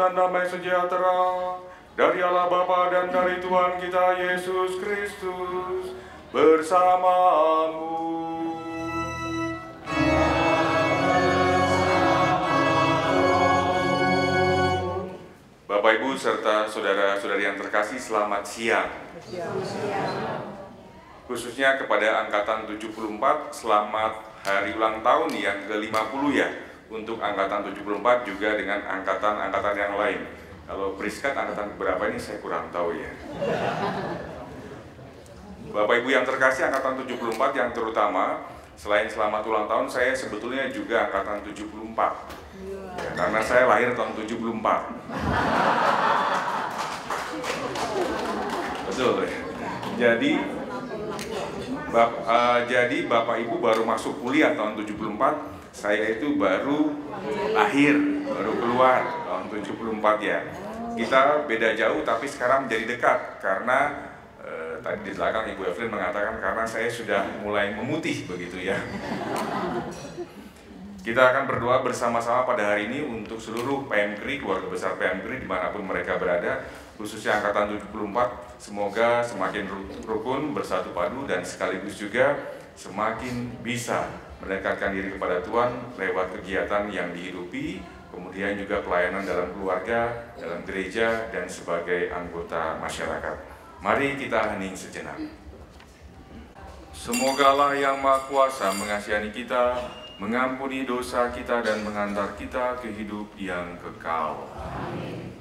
dan damai sejahtera dari Allah Bapa dan dari Tuhan kita Yesus Kristus bersamamu. Bapak Ibu serta saudara-saudari yang terkasih, selamat siang. Khususnya kepada angkatan 74, selamat hari ulang tahun yang ke-50 ya. Untuk angkatan 74 juga dengan angkatan-angkatan yang lain. Kalau Priskat angkatan berapa ini saya kurang tahu ya. Bapak Ibu yang terkasih, angkatan 74 yang terutama, selain selamat ulang tahun, saya sebetulnya juga angkatan 74. Ya, karena saya lahir tahun 74. Betul ya. Jadi Bapak Ibu baru masuk kuliah tahun 74, saya itu baru lahir, baru keluar tahun 74 ya. Kita beda jauh tapi sekarang menjadi dekat karena tadi di belakang Ibu Evelyn mengatakan karena saya sudah mulai memutih begitu ya. Kita akan berdoa bersama-sama pada hari ini untuk seluruh PMKRI, keluarga besar PMKRI dimanapun mereka berada, khususnya angkatan 74, semoga semakin rukun, bersatu padu, dan sekaligus juga semakin bisa mendekatkan diri kepada Tuhan lewat kegiatan yang dihidupi, kemudian juga pelayanan dalam keluarga, dalam gereja, dan sebagai anggota masyarakat. Mari kita hening sejenak. Semoga Allah yang Maha Kuasa mengasihani kita, mengampuni dosa kita dan mengantar kita ke hidup yang kekal. Amin.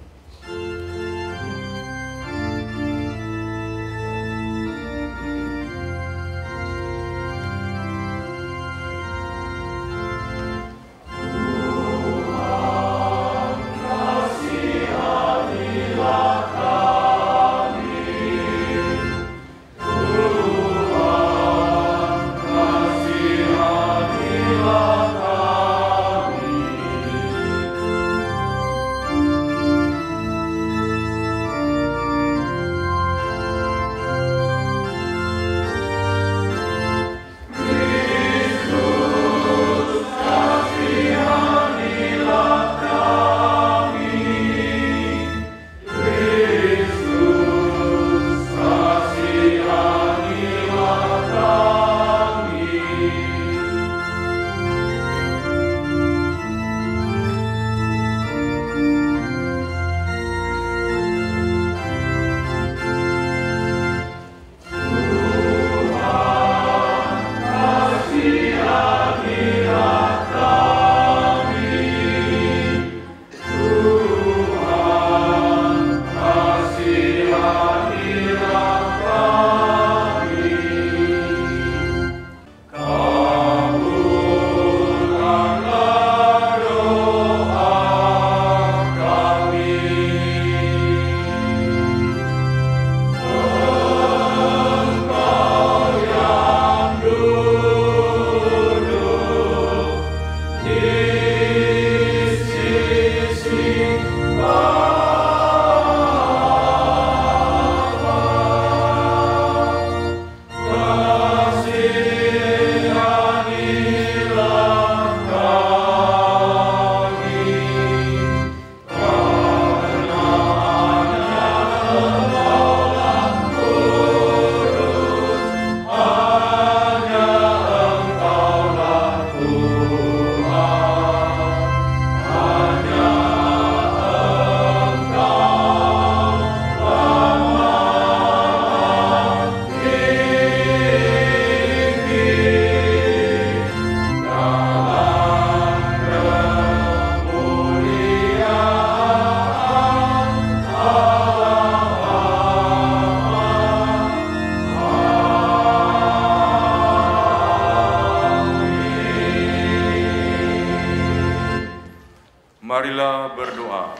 Marilah berdoa.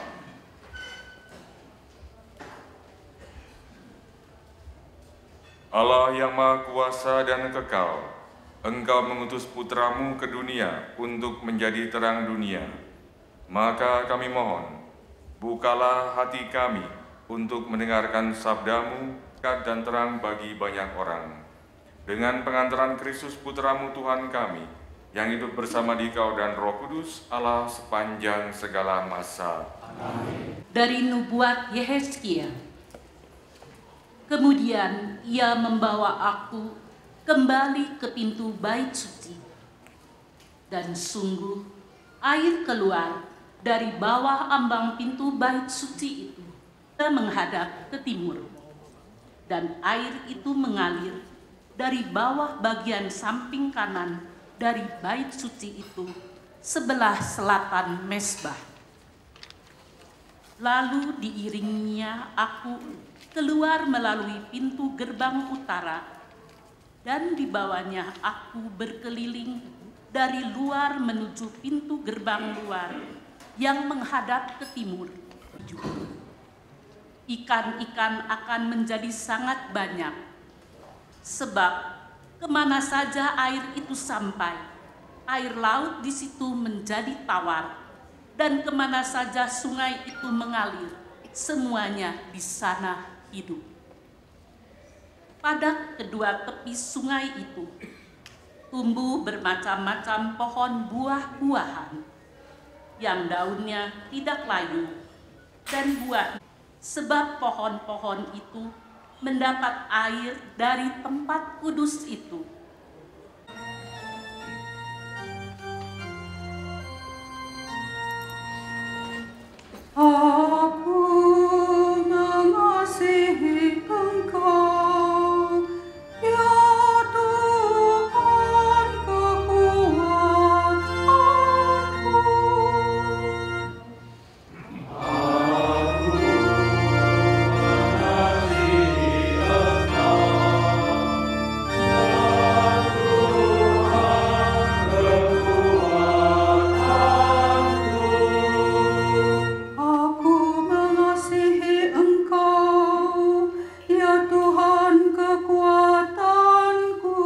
Allah yang Maha Kuasa dan Kekal, Engkau mengutus putramu ke dunia untuk menjadi terang dunia. Maka kami mohon, bukalah hati kami untuk mendengarkan sabdamu dan terang bagi banyak orang. Dengan pengantaran Kristus putramu Tuhan kami, yang hidup bersama Dikau dan Roh Kudus, Allah sepanjang segala masa. Amin. Dari nubuat Yehezkiel. Kemudian ia membawa aku kembali ke pintu bait suci. Dan sungguh air keluar dari bawah ambang pintu bait suci itu menghadap ke timur. Dan air itu mengalir dari bawah bagian samping kanan dari bait suci itu sebelah selatan mezbah. Lalu diiringinya aku keluar melalui pintu gerbang utara, dan dibawanya aku berkeliling dari luar menuju pintu gerbang luar yang menghadap ke timur. Ikan-ikan akan menjadi sangat banyak, sebab kemana saja air itu sampai, air laut di situ menjadi tawar, dan kemana saja sungai itu mengalir, semuanya di sana hidup. Pada kedua tepi sungai itu tumbuh bermacam-macam pohon buah-buahan yang daunnya tidak layu dan buah, sebab pohon-pohon itu mendapat air dari tempat kudus itu. Aku mengasihi Engkau, ya Tuhan kekuatanku.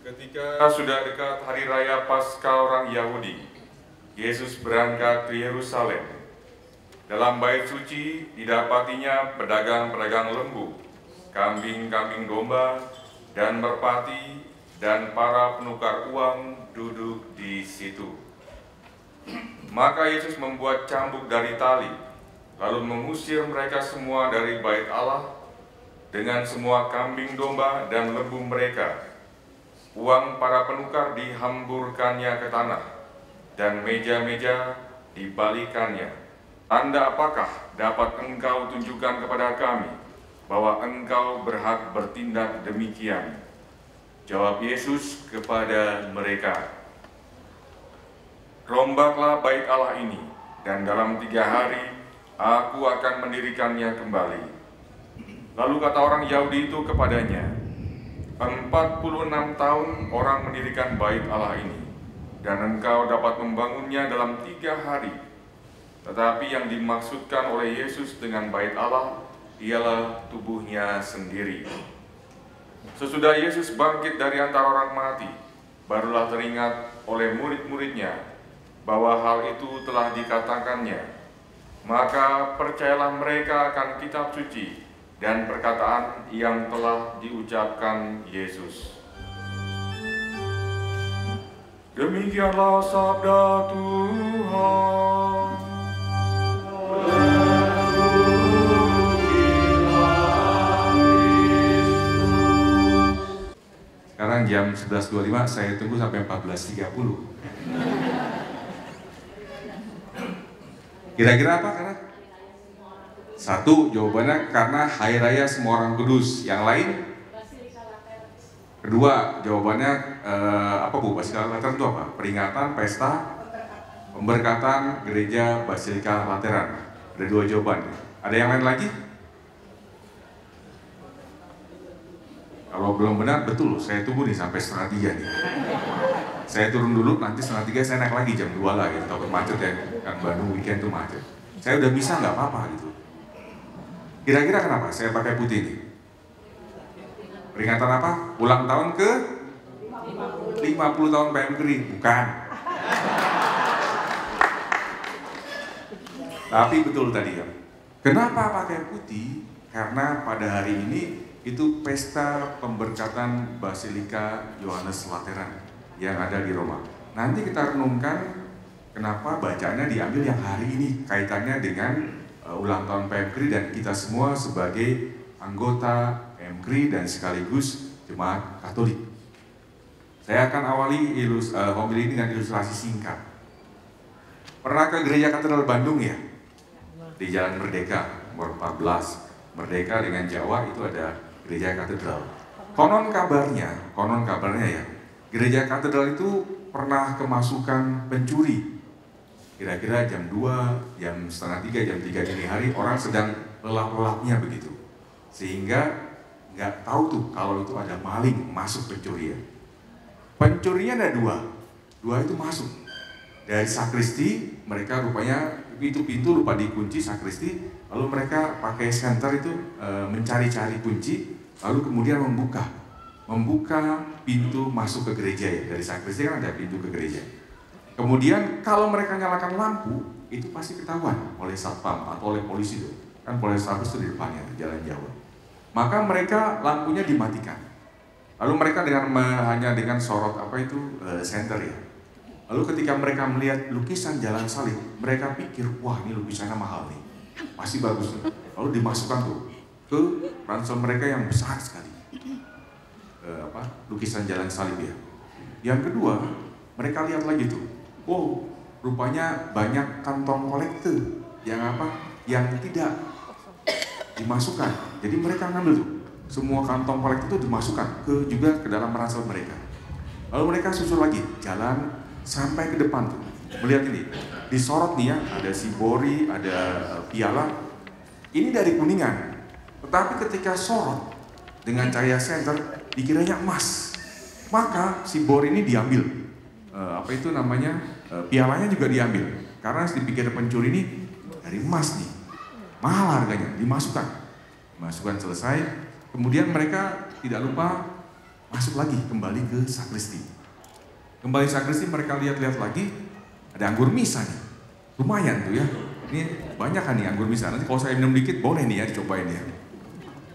Ketika sudah dekat hari raya Paskah orang Yahudi, Yesus berangkat ke Yerusalem. Dalam bait suci didapatinya pedagang-pedagang lembu, kambing-kambing domba, dan merpati, dan para penukar uang duduk di situ. Maka Yesus membuat cambuk dari tali, lalu mengusir mereka semua dari bait Allah dengan semua kambing domba dan lembu mereka. Uang para penukar dihamburkannya ke tanah, dan meja-meja dibalikannya. Tanda apakah dapat engkau tunjukkan kepada kami bahwa engkau berhak bertindak demikian? Jawab Yesus kepada mereka, rombaklah bait Allah ini, dan dalam 3 hari aku akan mendirikannya kembali. Lalu kata orang Yahudi itu kepadanya, 46 tahun orang mendirikan bait Allah ini, dan engkau dapat membangunnya dalam 3 hari. Tetapi yang dimaksudkan oleh Yesus dengan bait Allah ialah tubuhnya sendiri. Sesudah Yesus bangkit dari antara orang mati, barulah teringat oleh murid-muridnya bahwa hal itu telah dikatakannya. Maka percayalah mereka akan kitab suci dan perkataan yang telah diucapkan Yesus. Demikianlah sabda Tuhan. jam 11.25, saya tunggu sampai 14.30. Kira-kira apa? Karena satu, jawabannya karena Hari Raya Semua Orang Kudus. Yang lain? Kedua, jawabannya apa Bu? Basilika Lateran itu apa? Peringatan Pesta Pemberkatan Gereja Basilika Lateran. Ada dua jawaban. Ada yang lain lagi? Kalau belum benar, betul. Saya tunggu nih sampai 2:30 nih. Saya turun dulu, nanti 2:30 saya naik lagi jam 2 lah gitu. Takut macet ya, kan Bandung weekend tuh macet. Saya udah bisa nggak apa-apa gitu. Kira-kira kenapa saya pakai putih ini? Peringatan apa? Ulang tahun ke 50 tahun PMKRI? Bukan. Tapi betul tadi ya. Kenapa pakai putih? Karena pada hari ini itu pesta pemberkatan Basilika Yohanes Lateran yang ada di Roma. Nanti kita renungkan kenapa bacaannya diambil yang hari ini, kaitannya dengan ulang tahun PMKRI dan kita semua sebagai anggota PMKRI dan sekaligus jemaat Katolik. Saya akan awali homili ini dengan ilustrasi singkat. Pernah ke Gereja Katedral Bandung ya? Di Jalan Merdeka, nomor 14. Merdeka dengan Jawa itu ada Gereja Katedral. Konon kabarnya ya, Gereja Katedral itu pernah kemasukan pencuri. Kira-kira jam 2, jam 2:30, jam 3 dini hari orang sedang lelap-lelapnya begitu. Sehingga nggak tahu tuh kalau itu ada maling masuk pencurian. Pencurinya ada dua itu masuk. Dari sakristi, mereka rupanya pintu-pintu lupa dikunci sakristi, lalu mereka pakai senter itu mencari-cari kunci, lalu kemudian membuka pintu masuk ke gereja ya. Dari sakristi kan ada pintu ke gereja. Kemudian kalau mereka nyalakan lampu, itu pasti ketahuan oleh satpam atau oleh polisi tuh. Kan Polrestabes itu di depannya, Jalan Jawa. Maka mereka lampunya dimatikan. Lalu mereka hanya dengan sorot senter ya. Lalu ketika mereka melihat lukisan jalan salib, mereka pikir, wah ini lukisannya mahal nih, masih bagus nih. Lalu dimasukkan tuh ke ransel mereka yang besar sekali, lukisan jalan salib ya. Yang kedua, mereka lihat lagi tuh, oh rupanya banyak kantong kolekte yang tidak dimasukkan. Jadi mereka ngambil tuh, semua kantong kolekte itu dimasukkan juga ke dalam ransel mereka. Lalu mereka susul lagi, jalan sampai ke depan tuh, melihat ini, disorot nih ya, ada sibori, ada piala, ini dari Kuningan, tetapi ketika sorot dengan cahaya senter, dikiranya emas, maka sibori ini diambil, pialanya juga diambil, karena dipikir pencuri ini dari emas nih, mahal harganya, dimasukkan selesai, kemudian mereka tidak lupa masuk lagi kembali ke sakristi. Kembali sakristi mereka lihat-lihat lagi, ada anggur misa nih, lumayan tuh ya, ini banyak kan nih anggur misa, nanti kalau saya minum dikit boleh nih ya dicobain ya.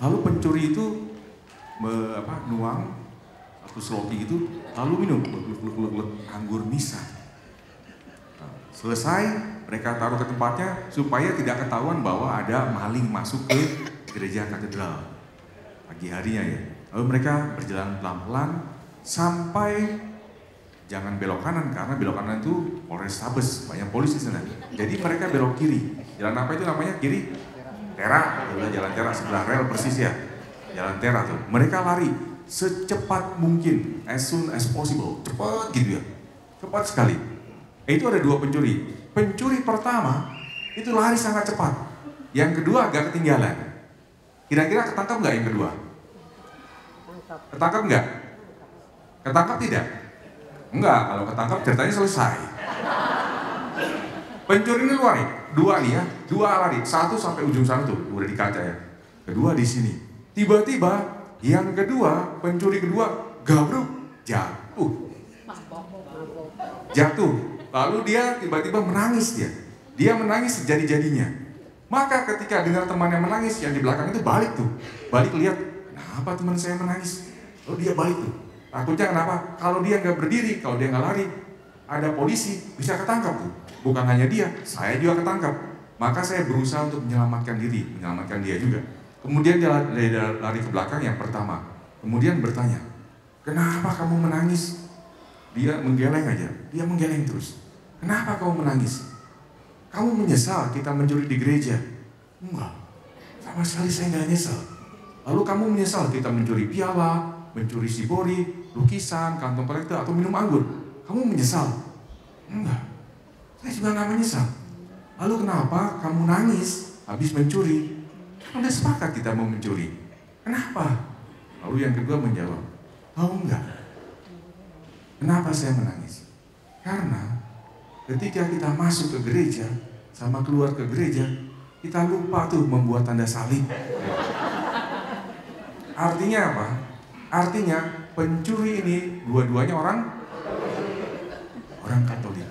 Lalu pencuri itu nuang atau sloki gitu, lalu minum anggur misa. Nah, selesai mereka taruh ke tempatnya supaya tidak ketahuan bahwa ada maling masuk ke Gereja Katedral pagi harinya ya. Lalu mereka berjalan pelan-pelan sampai, jangan belok kanan karena belok kanan itu Polrestabes, banyak polisi sana. Jadi mereka belok kiri. Jalan apa itu namanya kiri? Tera, jalan Tera sebelah rel persis ya. Jalan Tera tuh. Mereka lari secepat mungkin, as soon as possible, cepat gitu ya. Cepat sekali. Itu ada dua pencuri. Pencuri pertama itu lari sangat cepat. Yang kedua agak ketinggalan. Kira-kira ketangkap nggak yang kedua? Ketangkap nggak? Ketangkap tidak? Enggak, kalau ketangkap ceritanya selesai. Pencuri ini lari, dua lari, satu sampai ujung sana tuh, udah di kaca ya. Kedua di sini. Tiba-tiba yang kedua, pencuri kedua gabruk, jatuh. Lalu dia tiba-tiba menangis dia. Dia menangis sejadi-jadinya. Maka ketika dengar temannya menangis, yang di belakang itu balik tuh. Balik lihat, kenapa teman saya menangis? Lalu dia balik tuh. Takutnya kenapa? Kalau dia nggak berdiri, kalau dia nggak lari, ada polisi bisa ketangkap tuh. Bukan hanya dia, saya juga ketangkap. Maka saya berusaha untuk menyelamatkan diri, menyelamatkan dia juga. Kemudian dia lari ke belakang yang pertama. Kemudian bertanya, Kenapa kamu menangis? Dia menggeleng aja, dia menggeleng terus. Kenapa kamu menangis? Kamu menyesal kita mencuri di gereja? Enggak, sama sekali saya nggak nyesal. Lalu kamu menyesal kita mencuri piala, mencuri shibori, lukisan, kantong kolektor, atau minum anggur? Kamu menyesal? Enggak, saya juga nggak menyesal. Lalu kenapa kamu nangis habis mencuri? Kan udah sepakat kita mau mencuri. Kenapa? Lalu yang kedua menjawab, tahu enggak? Kenapa saya menangis? Karena ketika kita masuk ke gereja sama keluar ke gereja, kita lupa tuh membuat tanda salib. Artinya apa? Artinya pencuri ini dua-duanya orang Katolik.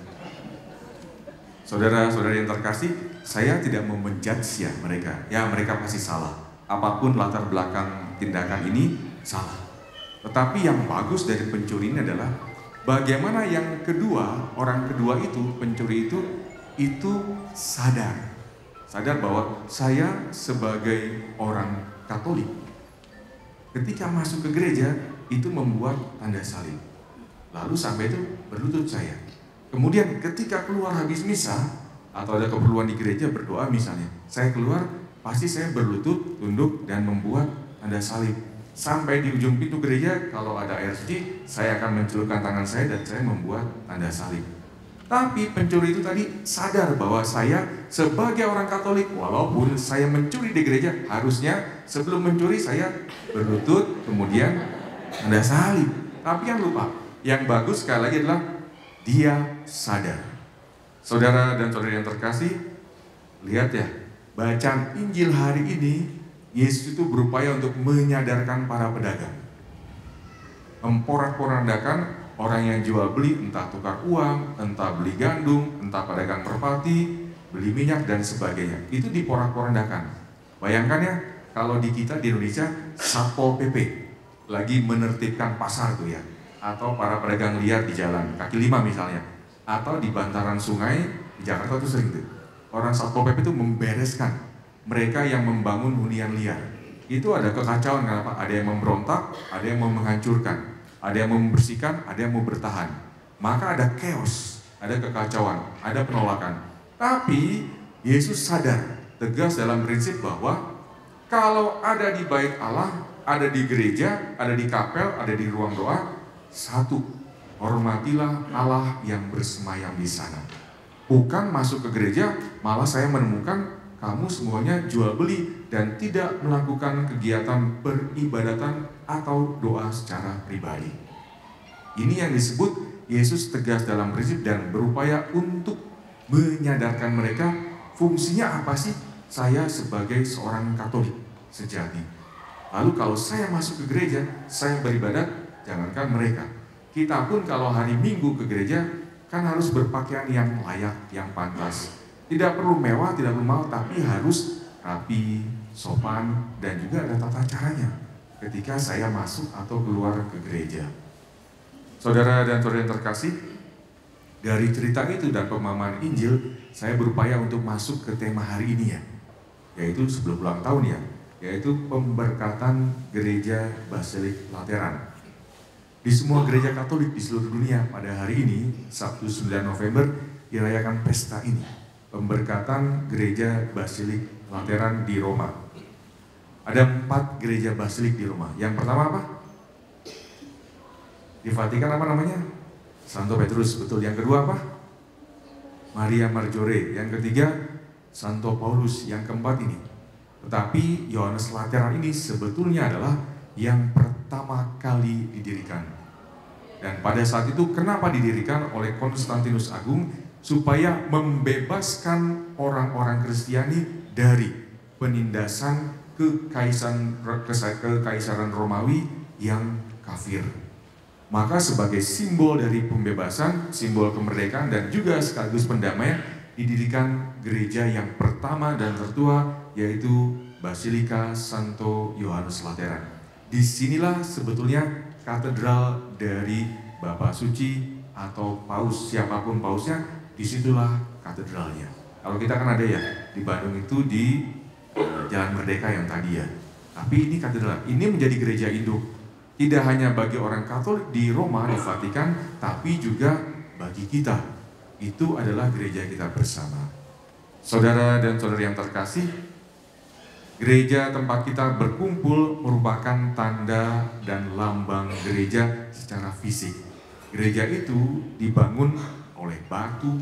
Saudara-saudara yang terkasih, saya tidak mau menjudge ya mereka. Ya, mereka pasti salah. Apapun latar belakang tindakan ini salah. Tetapi yang bagus dari pencuri ini adalah bagaimana yang kedua, orang kedua itu, pencuri itu sadar bahwa saya sebagai orang Katolik ketika masuk ke gereja itu membuat tanda salib. Lalu sampai itu berlutut saya. Kemudian ketika keluar habis misa atau ada keperluan di gereja berdoa misalnya, saya keluar pasti saya berlutut, tunduk dan membuat tanda salib. Sampai di ujung pintu gereja kalau ada air suci, saya akan mencelupkan tangan saya dan saya membuat tanda salib. Tapi pencuri itu tadi sadar bahwa saya sebagai orang Katolik, walaupun saya mencuri di gereja, harusnya sebelum mencuri saya berlutut, kemudian tanda salib. Tapi yang lupa, yang bagus sekali lagi adalah dia sadar. Saudara dan saudara yang terkasih, lihat ya, bacaan Injil hari ini, Yesus itu berupaya untuk menyadarkan para pedagang, memporak-porandakan orang yang jual beli, entah tukar uang, entah beli gandum, entah pedagang merpati, beli minyak dan sebagainya. Itu diporak-porandakan. Bayangkan ya, kalau di kita di Indonesia, Satpol PP lagi menertibkan pasar tuh ya, atau para pedagang liar di jalan kaki lima misalnya, atau di bantaran sungai di Jakarta tuh sering tuh. Orang Satpol PP itu membereskan mereka yang membangun hunian liar. Itu ada kekacauan, kenapa? Ada yang memberontak, ada yang mau menghancurkan, ada yang mau membersihkan, ada yang mau bertahan. Maka ada chaos, ada kekacauan, ada penolakan. Tapi Yesus sadar, tegas dalam prinsip bahwa kalau ada di bait Allah, ada di gereja, ada di kapel, ada di ruang doa, satu, hormatilah Allah yang bersemayam di sana. Bukan masuk ke gereja, malah saya menemukan kamu semuanya jual beli dan tidak melakukan kegiatan peribadatan atau doa secara pribadi. Ini yang disebut Yesus tegas dalam prinsip dan berupaya untuk menyadarkan mereka fungsinya apa sih saya sebagai seorang Katolik sejati. Lalu kalau saya masuk ke gereja, saya beribadat, jangankan mereka. Kita pun kalau hari Minggu ke gereja kan harus berpakaian yang layak, yang pantas. Tidak perlu mewah, tidak perlu mahal, tapi harus rapi, sopan, dan juga ada tata caranya ketika saya masuk atau keluar ke gereja. Saudara dan saudara yang terkasih, dari cerita itu dan pemahaman Injil, saya berupaya untuk masuk ke tema hari ini ya, yaitu sebelum ulang tahun ya, yaitu pemberkatan gereja Basilik Lateran. Di semua gereja Katolik di seluruh dunia pada hari ini, Sabtu 9 November, dirayakan pesta ini, pemberkatan gereja Basilik Lateran di Roma. Ada 4 gereja Basilik di Roma. Yang pertama apa? Di Vatikan apa namanya? Santo Petrus, betul. Yang kedua apa? Maria Maggiore. Yang ketiga, Santo Paulus. Yang keempat ini. Tetapi Yohanes Lateran ini sebetulnya adalah yang pertama kali didirikan. Dan pada saat itu kenapa didirikan oleh Konstantinus Agung? Supaya membebaskan orang-orang Kristiani dari penindasan kekaisaran Romawi yang kafir. Maka sebagai simbol dari pembebasan, simbol kemerdekaan dan juga sekaligus pendamaian, didirikan gereja yang pertama dan tertua, yaitu Basilika Santo Yohanes Lateran. Disinilah sebetulnya katedral dari Bapak Suci atau Paus, siapapun Pausnya, disitulah katedralnya. Kalau kita kan ada ya, di Bandung itu di Jalan Merdeka yang tadi ya. Tapi ini katedral, ini menjadi gereja induk Tidak hanya bagi orang Katolik di Roma, di Vatikan, tapi juga bagi kita. Itu adalah gereja kita bersama. Saudara dan saudari yang terkasih, gereja tempat kita berkumpul merupakan tanda dan lambang gereja secara fisik. Gereja itu dibangun oleh batu,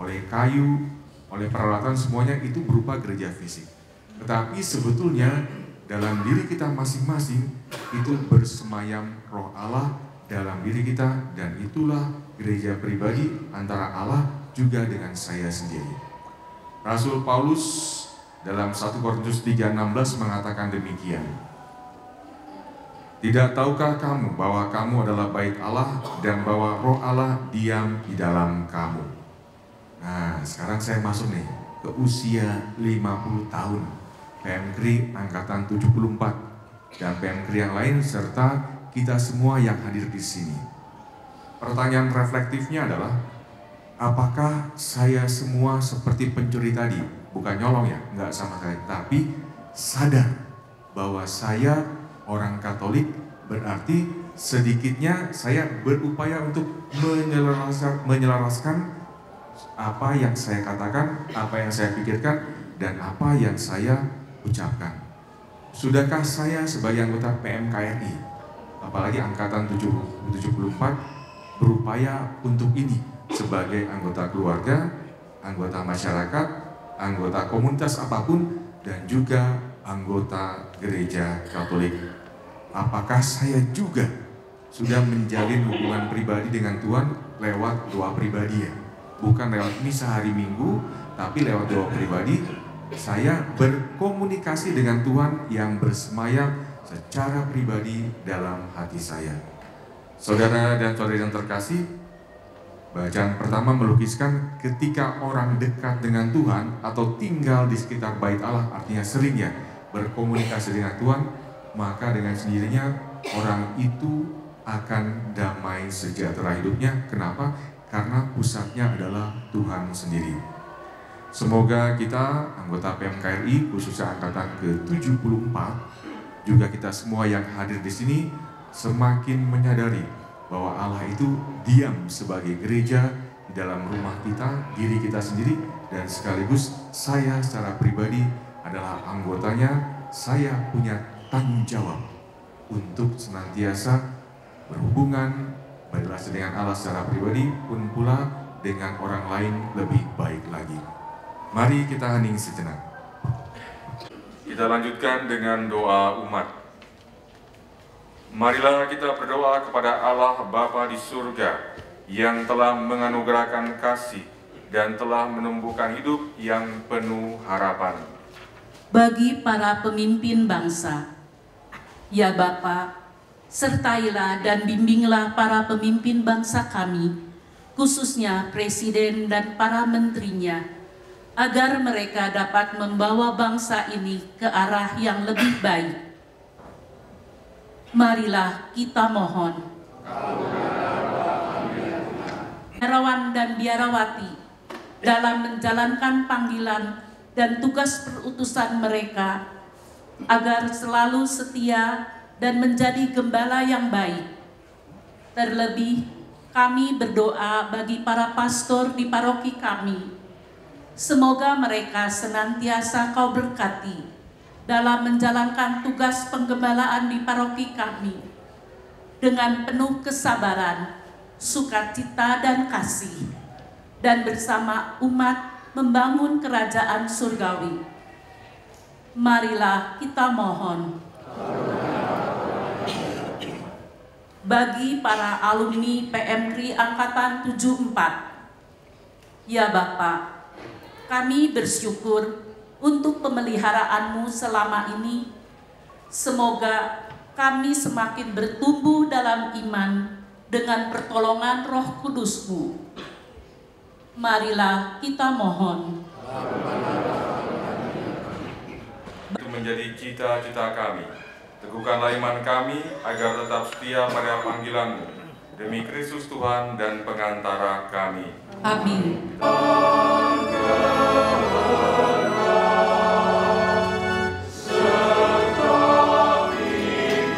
oleh kayu, oleh peralatan, semuanya itu berupa gereja fisik. Tetapi sebetulnya dalam diri kita masing-masing itu bersemayam Roh Allah dalam diri kita, dan itulah gereja pribadi antara Allah juga dengan saya sendiri. Rasul Paulus dalam 1 Korintus 3:16 mengatakan demikian. Tidak tahukah kamu bahwa kamu adalah bait Allah dan bahwa Roh Allah diam di dalam kamu? Nah, sekarang saya masuk nih ke usia 50 tahun. PMKRI angkatan 74 dan PMKRI yang lain serta kita semua yang hadir di sini. Pertanyaan reflektifnya adalah, apakah saya semua seperti pencuri tadi? Bukan nyolong ya, enggak sama sekali, tapi sadar bahwa saya orang Katolik, berarti sedikitnya saya berupaya untuk menyelaraskan apa yang saya katakan, apa yang saya pikirkan, dan apa yang saya ucapkan. Sudahkah saya sebagai anggota PMKRI, apalagi angkatan 74, berupaya untuk ini sebagai anggota keluarga, anggota masyarakat, anggota komunitas apapun, dan juga anggota gereja Katolik? Apakah saya juga sudah menjalin hubungan pribadi dengan Tuhan lewat doa pribadi ya? Bukan lewat misa hari Minggu, tapi lewat doa pribadi. Saya berkomunikasi dengan Tuhan yang bersemayam secara pribadi dalam hati saya. Saudara dan saudari yang terkasih, bacaan pertama melukiskan ketika orang dekat dengan Tuhan atau tinggal di sekitar bait Allah, artinya sering ya berkomunikasi dengan Tuhan, maka dengan sendirinya orang itu akan damai sejahtera hidupnya. Kenapa? Karena pusatnya adalah Tuhan sendiri. Semoga kita anggota PMKRI khususnya angkatan ke-74, juga kita semua yang hadir di sini semakin menyadari bahwa Allah itu diam sebagai gereja di dalam rumah kita, diri kita sendiri, dan sekaligus saya secara pribadi adalah anggotanya. Saya punya tanggung jawab untuk senantiasa berhubungan, berrelasi dengan Allah secara pribadi, pun pula dengan orang lain lebih baik lagi. Mari kita hening sejenak. Kita lanjutkan dengan doa umat. Marilah kita berdoa kepada Allah Bapa di surga yang telah menganugerahkan kasih dan telah menumbuhkan hidup yang penuh harapan. Bagi para pemimpin bangsa, ya Bapa, sertailah dan bimbinglah para pemimpin bangsa kami, khususnya Presiden dan para menterinya, agar mereka dapat membawa bangsa ini ke arah yang lebih baik. Marilah kita mohon. Biarawan dan biarawati dalam menjalankan panggilan dan tugas perutusan mereka, agar selalu setia dan menjadi gembala yang baik. Terlebih, kami berdoa bagi para pastor di paroki kami. Semoga mereka senantiasa Kau berkati dalam menjalankan tugas penggembalaan di paroki kami dengan penuh kesabaran, sukacita dan kasih, dan bersama umat membangun kerajaan surgawi. Marilah kita mohon. Bagi para alumni PMKRI angkatan 74, ya Bapak, kami bersyukur untuk pemeliharaan-Mu selama ini. Semoga kami semakin bertumbuh dalam iman dengan pertolongan Roh Kudus-Mu. Marilah kita mohon. Itu menjadi cita-cita kami. Teguhkanlah iman kami agar tetap setia pada panggilan-Mu. Demi Kristus Tuhan dan pengantara kami. Amin. Serta pikiran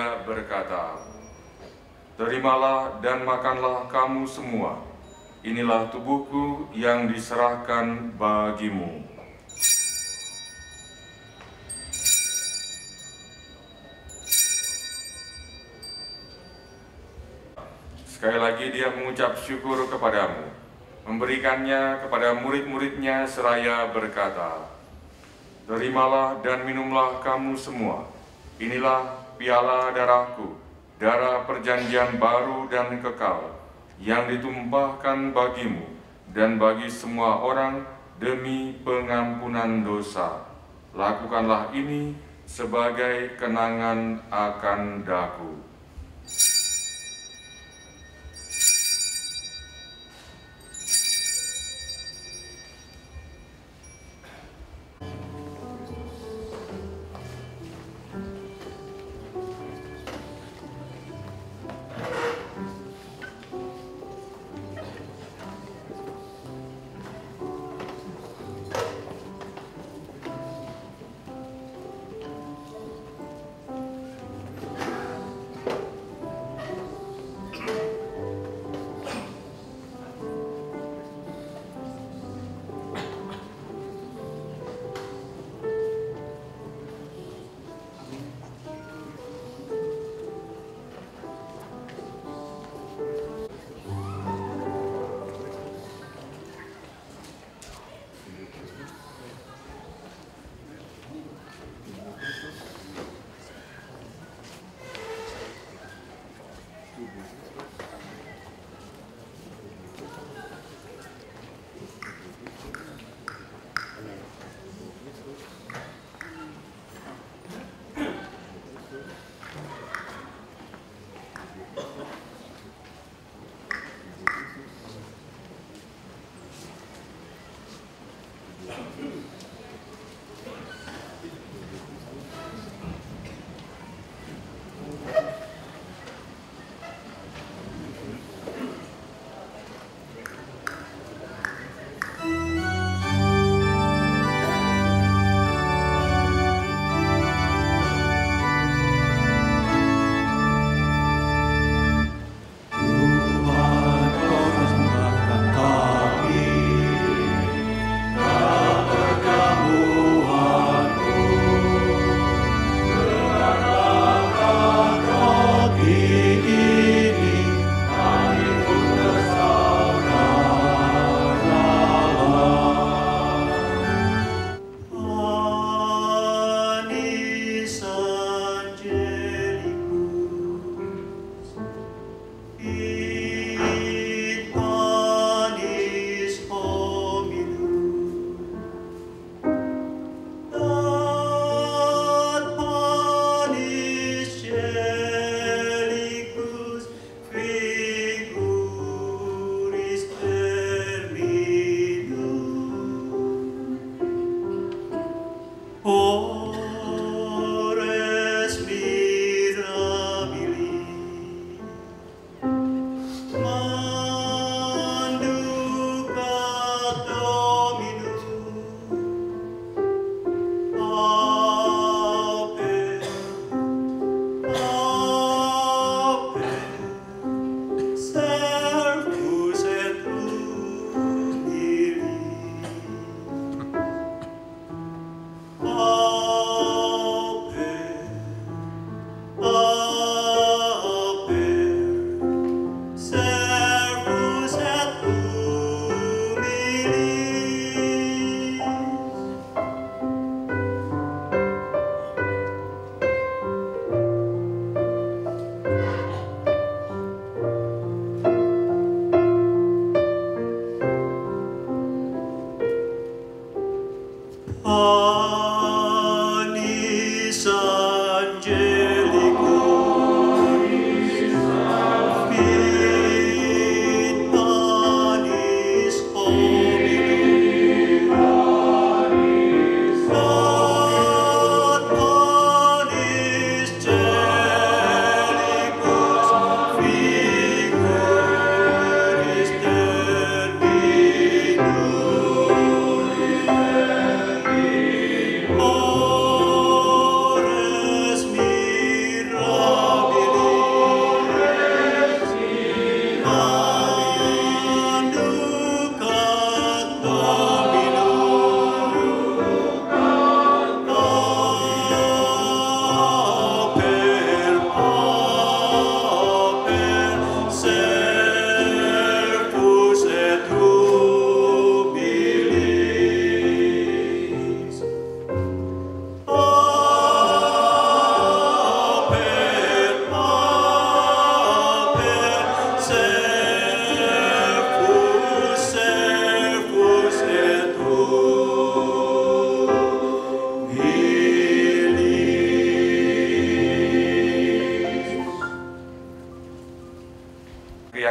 seraya berkata, "Terimalah dan makanlah kamu semua, inilah tubuhku yang diserahkan bagimu." Sekali lagi dia mengucap syukur kepadamu, memberikannya kepada murid-muridnya seraya berkata, "Terimalah dan minumlah kamu semua, inilah piala darahku, darah perjanjian baru dan kekal, yang ditumpahkan bagimu dan bagi semua orang demi pengampunan dosa. Lakukanlah ini sebagai kenangan akan daku." Tuhan, kau persembahkan kami,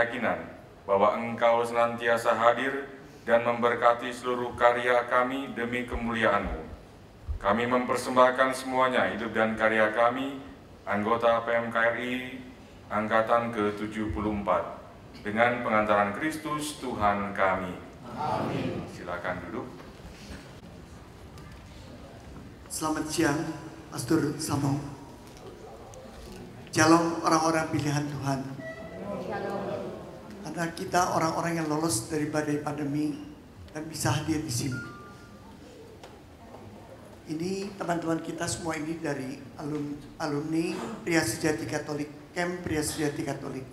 keyakinan bahwa Engkau senantiasa hadir dan memberkati seluruh karya kami demi kemuliaan-Mu. Kami mempersembahkan semuanya, hidup dan karya kami, anggota PMKRI Angkatan ke-74, dengan pengantaran Kristus Tuhan kami. Amin. Silakan duduk. Selamat siang, Pastor Samo. Shalom orang-orang pilihan Tuhan. Karena kita orang-orang yang lolos dari badai pandemi dan bisa hadir di sini. Ini teman-teman kita semua ini dari alumni Pria Sejati Katolik, Camp Pria Sejati Katolik.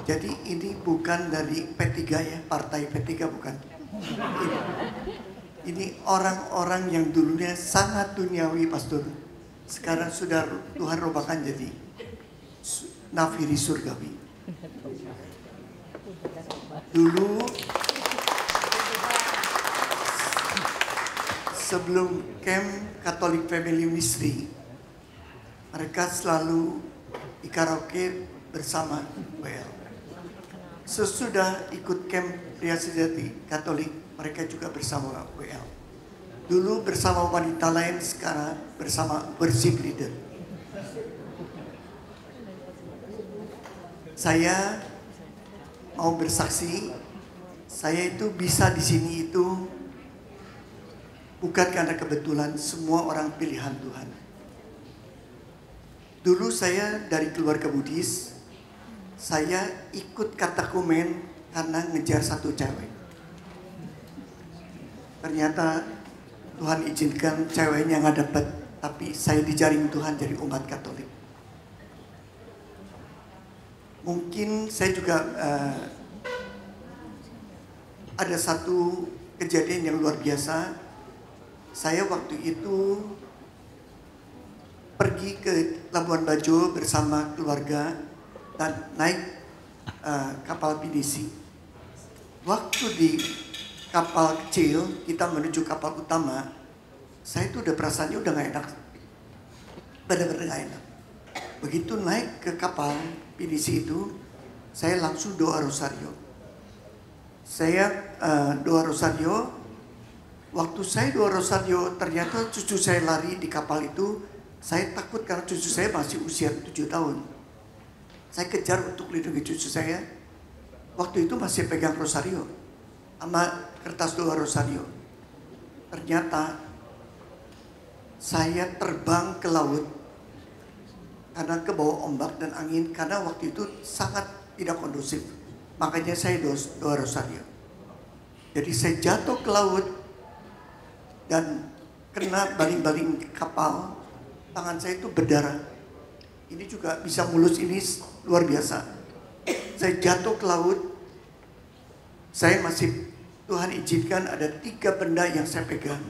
Jadi ini bukan dari P3 ya, partai P3 bukan. Ini orang-orang yang dulunya sangat duniawi, Pastor. Sekarang sudah Tuhan robakan jadi nafiri surgawi. Dulu sebelum Camp Catholic Family Ministry, mereka selalu di karaoke bersama WL. Sesudah ikut Camp Pria Sejati Katolik, mereka juga bersama WL. Dulu bersama wanita lain, sekarang bersama worship leader. Saya mau bersaksi, saya itu bisa di sini itu bukan karena kebetulan, semua orang pilihan Tuhan. Dulu saya dari keluarga Buddhis, saya ikut katakumen karena ngejar satu cewek. Ternyata Tuhan izinkan ceweknya nggak dapet, tapi saya dijaring Tuhan jadi umat Katolik. Mungkin saya juga ada satu kejadian yang luar biasa. Saya waktu itu pergi ke Labuan Bajo bersama keluarga dan naik kapal pinisi. Waktu di kapal kecil kita menuju kapal utama, saya itu udah perasaannya udah gak enak, benar-benar gak enak. Begitu naik ke kapal pinisi itu, saya langsung doa rosario. Saya doa rosario. Waktu saya doa rosario, ternyata cucu saya lari di kapal itu. Saya takut karena cucu saya masih usia 7 tahun. Saya kejar untuk lindungi cucu saya. Waktu itu masih pegang rosario sama kertas doa rosario. Ternyata saya terbang ke laut karena kebawa ombak dan angin, karena waktu itu sangat tidak kondusif. Makanya saya doa rosario. Jadi saya jatuh ke laut dan kena baling-baling kapal. Tangan saya itu berdarah. Ini juga bisa mulus, ini luar biasa. Saya jatuh ke laut. Saya masih, Tuhan izinkan ada 3 benda yang saya pegang.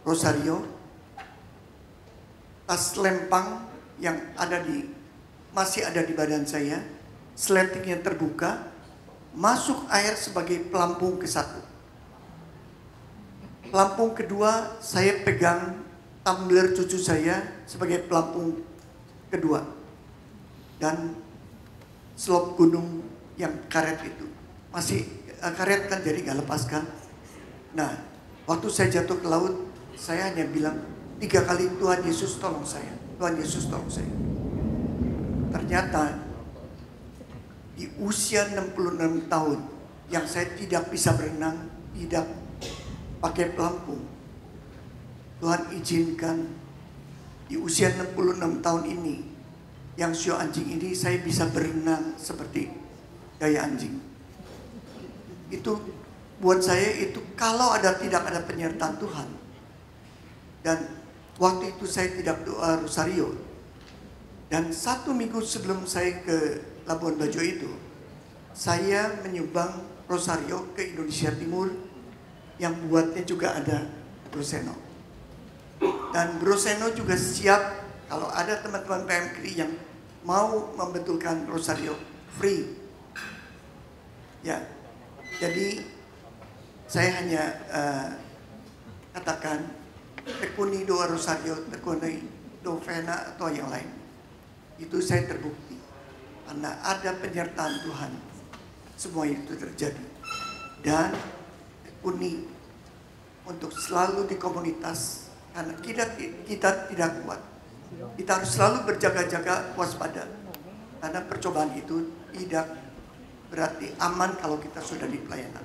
Rosario, tas lempang yang masih ada di badan saya, sletingnya terbuka, masuk air sebagai pelampung ke-1. Pelampung kedua, saya pegang tumbler cucu saya sebagai pelampung kedua. Dan selop gunung yang karet itu. Masih karet kan, jadi gak lepaskan. Nah, waktu saya jatuh ke laut, saya hanya bilang 3 kali, Tuhan Yesus tolong saya. Tuhan Yesus tolong saya. Ternyata di usia 66 tahun yang saya tidak bisa berenang, tidak pakai pelampung, Tuhan izinkan di usia 66 tahun ini, yang sio anjing ini, saya bisa berenang seperti gaya anjing. Itu buat saya itu kalau tidak ada penyertaan Tuhan. Dan waktu itu saya tidak doa rosario. Dan 1 minggu sebelum saya ke Labuan Bajo itu, saya menyumbang rosario ke Indonesia Timur, yang buatnya juga ada Bro Seno. Dan Bro Seno juga siap kalau ada teman-teman PMKRI yang mau membetulkan rosario free. Ya, jadi saya hanya katakan tekuni doa rosario, tekuni novena atau yang lain. Itu saya terbukti. karena ada penyertaan Tuhan, semua itu terjadi. Dan unik untuk selalu di komunitas, karena kita tidak kuat. Kita harus selalu berjaga-jaga, waspada, karena percobaan itu tidak berarti aman kalau kita sudah di pelayanan.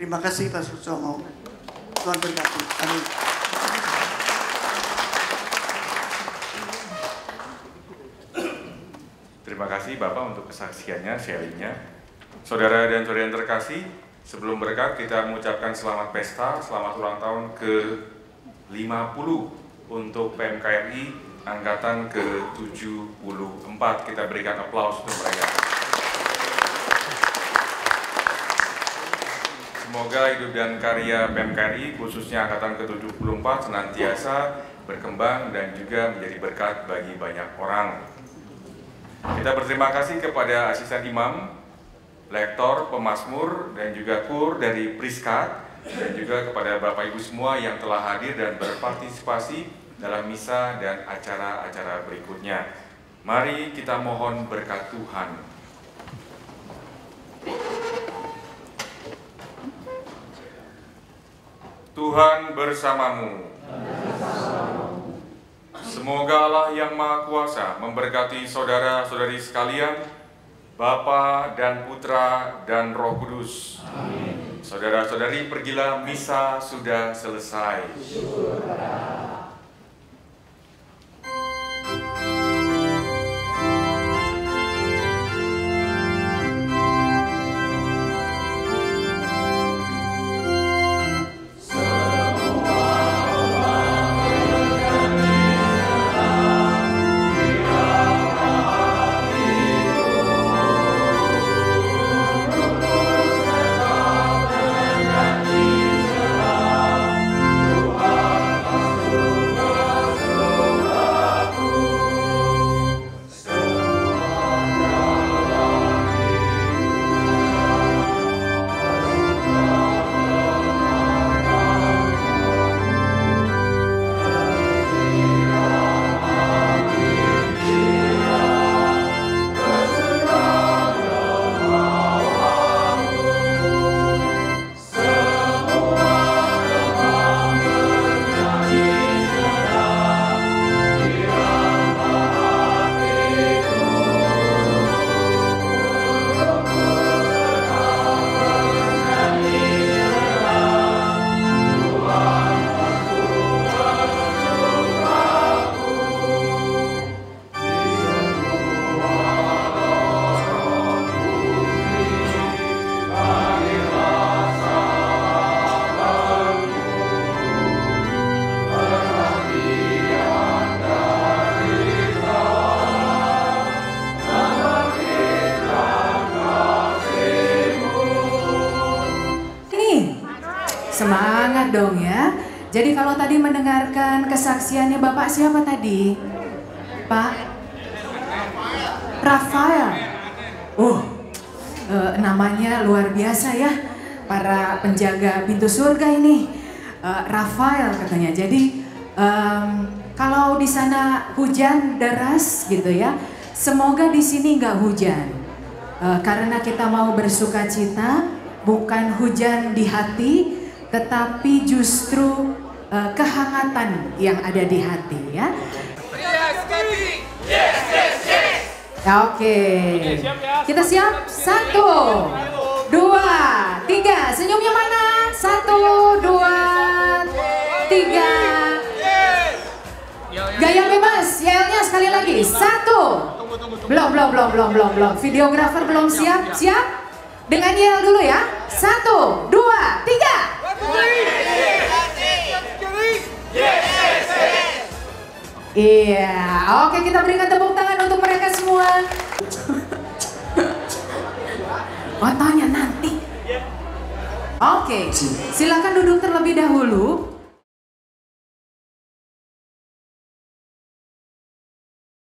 Terima kasih Pak Susomo. Tuhan berkati. Amin. Terima kasih Bapak untuk kesaksiannya, sharingnya. Saudara dan saudara yang terkasih, sebelum berkat kita mengucapkan selamat pesta, selamat ulang tahun ke-50 untuk PMKRI Angkatan ke-74. Kita berikan aplaus untuk mereka. Semoga hidup dan karya PMKRI khususnya Angkatan ke-74 senantiasa berkembang dan juga menjadi berkat bagi banyak orang. Kita berterima kasih kepada asisten imam, lektor, pemazmur, dan juga kur dari Priskat, dan juga kepada Bapak Ibu semua yang telah hadir dan berpartisipasi dalam misa dan acara-acara berikutnya. Mari kita mohon berkat Tuhan. Tuhan bersamamu. Semoga Allah yang Maha Kuasa memberkati saudara-saudari sekalian, Bapa dan Putra dan Roh Kudus. Amin. Saudara-saudari, pergilah, misa sudah selesai. Semangat dong ya. Jadi kalau tadi mendengarkan kesaksiannya Bapak siapa tadi? Pak Rafael. Namanya luar biasa ya. Para penjaga pintu surga ini. Rafael katanya. Jadi kalau di sana hujan deras gitu ya. Semoga di sini nggak hujan. Karena kita mau bersukacita, bukan hujan di hati, tetapi justru kehangatan yang ada di hati ya. Oke. Kita siap? 1, 2, 3. Senyumnya mana? 1, 2, 3. Gaya bebas. Yelnya sekali lagi. 1. Belum. Videografer belum siap. Siap? Dengan yel dulu ya. 1, 2, 3. Iya, oke, kita berikan tepuk tangan untuk mereka semua. Fotonya nanti. Oke, silakan duduk terlebih dahulu.